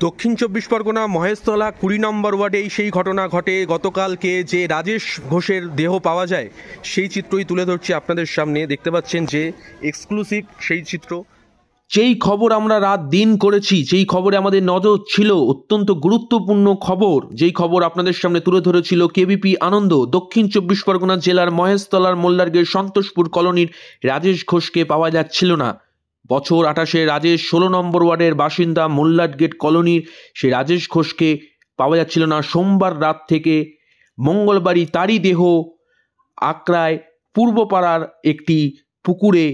দক্ষিণ চব্বিশ পরগনা মহেশতলা ২০ নম্বর ওয়ার্ডেই সেই ঘটনা ঘটে। গতকালকে যে রাজেশ ঘোষের দেহ পাওয়া যায় সেই চিত্রই তুলে ধরছি আপনাদের সামনে। দেখতে পাচ্ছেন যে এক্সক্লুসিভ সেই চিত্র, যেই খবর আমরা রাত দিন করেছি, যেই খবরে আমাদের নজর ছিল, অত্যন্ত গুরুত্বপূর্ণ খবর, যেই খবর আপনাদের সামনে তুলে ধরেছিল কেবিপি আনন্দ। দক্ষিণ চব্বিশ পরগনা জেলার মহেশতলার মোল্লারগের সন্তোষপুর কলোনির রাজেশ ঘোষকে পাওয়া যাচ্ছিল না। বছর ২৮ রাজেশ ১৬ নম্বর ওয়ার্ডের বাসিন্দা মোল্লারগেট কলোনির সেই রাজেশ ঘোষকে পাওয়া যাচ্ছিল না। সোমবার রাত থেকে মঙ্গলবারই তারই দেহ আকরায় পূর্বপাড়ার একটি পুকুরে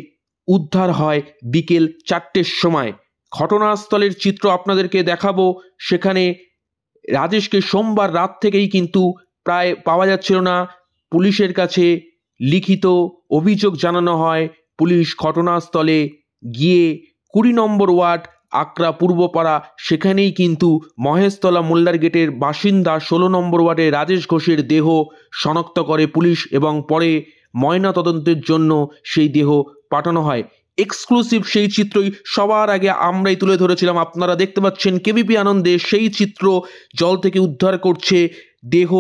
উদ্ধার হয় বিকেল ৪টের সময়। ঘটনাস্থলের চিত্র আপনাদেরকে দেখাবো। সেখানে রাজেশকে সোমবার রাত থেকেই কিন্তু প্রায় পাওয়া যাচ্ছিল না। পুলিশের কাছে লিখিত অভিযোগ জানানো হয়। পুলিশ ঘটনাস্থলে গিয়ে ২০ নম্বর ওয়ার্ড আকরা পূর্বপাড়া, সেখানেই কিন্তু মহেশতলা মোল্লারগেটের বাসিন্দা ১৬ নম্বর ওয়ার্ডে রাজেশ ঘোষের দেহ শনাক্ত করে পুলিশ এবং পরে ময়না তদন্তের জন্য সেই দেহ পাঠানো হয়। এক্সক্লুসিভ সেই চিত্রই সবার আগে আমরাই তুলে ধরেছিলাম। আপনারা দেখতে পাচ্ছেন কেবিপি আনন্দে সেই চিত্র, জল থেকে উদ্ধার করছে দেহ।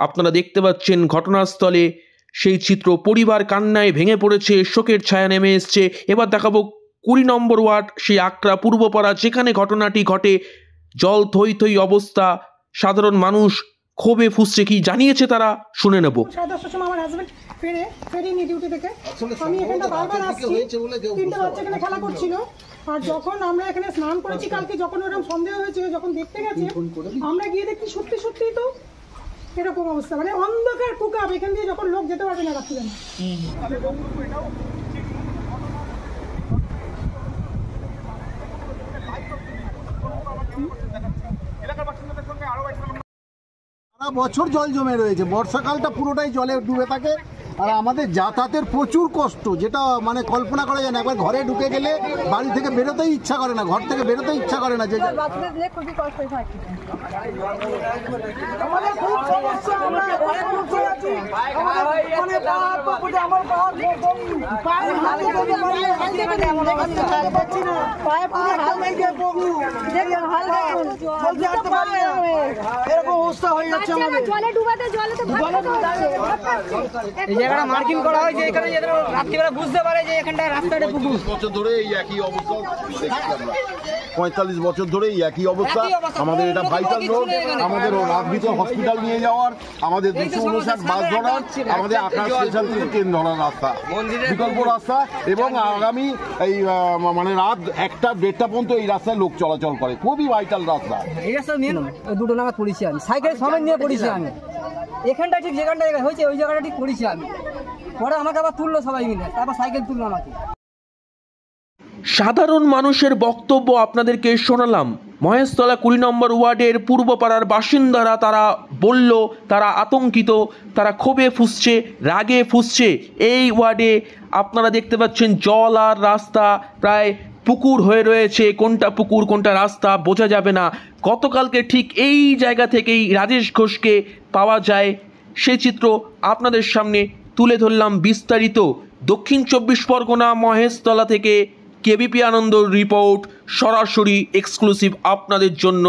আপনারা দেখতে পাচ্ছেন ঘটনাস্থলে সেই চিত্র। পরিবার কান্নায় ভেঙে পড়েছে, শোকের ছায়া নেমে এসছে। এবার দেখাবো ২০ নম্বর ওয়ার্ড সেই আকরা পূর্বপাড়া, যেখানে ঘটনাটি ঘটে। জল থই থই অবস্থা, সাধারণ মানুষ ক্ষোভে ফুঁসছে। কি জানিয়েছে তারা শুনে নেব। ফেরিনি ডিউটি থেকে আমি এখানে বারবার আসছি, 3টে বাচ্চা এখানে খেলা করছিল। আর যখন আমরা এখানে স্নান করেছি কালকে, যখন ওরকম সন্দেহ হয়েছে, যখন দেখতে গেছে আমরা গিয়ে দেখি সত্যি সত্যিই তো এরকম অবস্থা, মানে অন্ধকার কুকাব, এখান দিয়ে যখন লোক যেতে পারবে না রাত্রিবেলা। সারা বছর জল জমে রয়েছে, বর্ষাকালটা পুরোটাই জলে ডুবে থাকে। আর আমাদের যাতায়াতের প্রচুর কষ্ট, যেটা মানে কল্পনা করা যায় না। একবার ঘরে ঢুকে গেলে বাড়ি থেকে বেরোতেই ইচ্ছা করে না, ঘর থেকে বেরোতেই ইচ্ছা করে না। যে এরকম অবস্থা হয়ে যাচ্ছে আমাদের। জায়গাটা মার্কিং করা হয়েছে এখানে, যাতে রাত্রিবেলা বুঝতে পারে যে এখানটা রাস্তাটা পুকুর। 45 বছর ধরে এই একই অবস্থা, 45 বছর ধরে এই একই অবস্থা। আমাদের এটা ভাইটাল রোড, আমাদের রাত ভিতর হসপিটাল নিয়ে যাওয়ার, আমাদের 259 বাস ধরার, আমাদের আকাশ স্টেশন থেকে ট্রেন ধরার রাস্তা, বিকল্প রাস্তা। এবং আগামী এই মানে রাত 1টা 1:30টা পর্যন্ত এই রাস্তায় লোক চলাচল করে। খুবই ভাইটাল রাস্তা। এই রাস্তা নিয়ে 2টো নাগাদ পড়েছি আমি, সাইকেল সমেত নিয়ে পড়েছি আমি। এখানটা ঠিক যেখানটা হয়েছে ওই জায়গাটা ঠিক পড়েছি আমি। পরে আমাকে আবার তুললো সবাই মিলে, তারপর সাইকেল তুললো আমাকে। সাধারণ মানুষের বক্তব্য আপনাদেরকে শোনালাম। মহেশতলা ২০ নম্বর ওয়ার্ডের পূর্বপাড়ার বাসিন্দারা তারা বলল তারা আতঙ্কিত, তারা ক্ষোভে ফুঁসছে, রাগে ফুঁসছে। এই ওয়ার্ডে আপনারা দেখতে পাচ্ছেন জল আর রাস্তা প্রায় পুকুর হয়ে রয়েছে। কোনটা পুকুর কোনটা রাস্তা বোঝা যাবে না। গতকালকে ঠিক এই জায়গা থেকেই রাজেশ ঘোষকে পাওয়া যায়, সেই চিত্র আপনাদের সামনে তুলে ধরলাম বিস্তারিত। দক্ষিণ চব্বিশ পরগনা মহেশতলা থেকে কেবিপি আনন্দ রিপোর্ট, সরাসরি এক্সক্লুসিভ আপনাদের জন্য।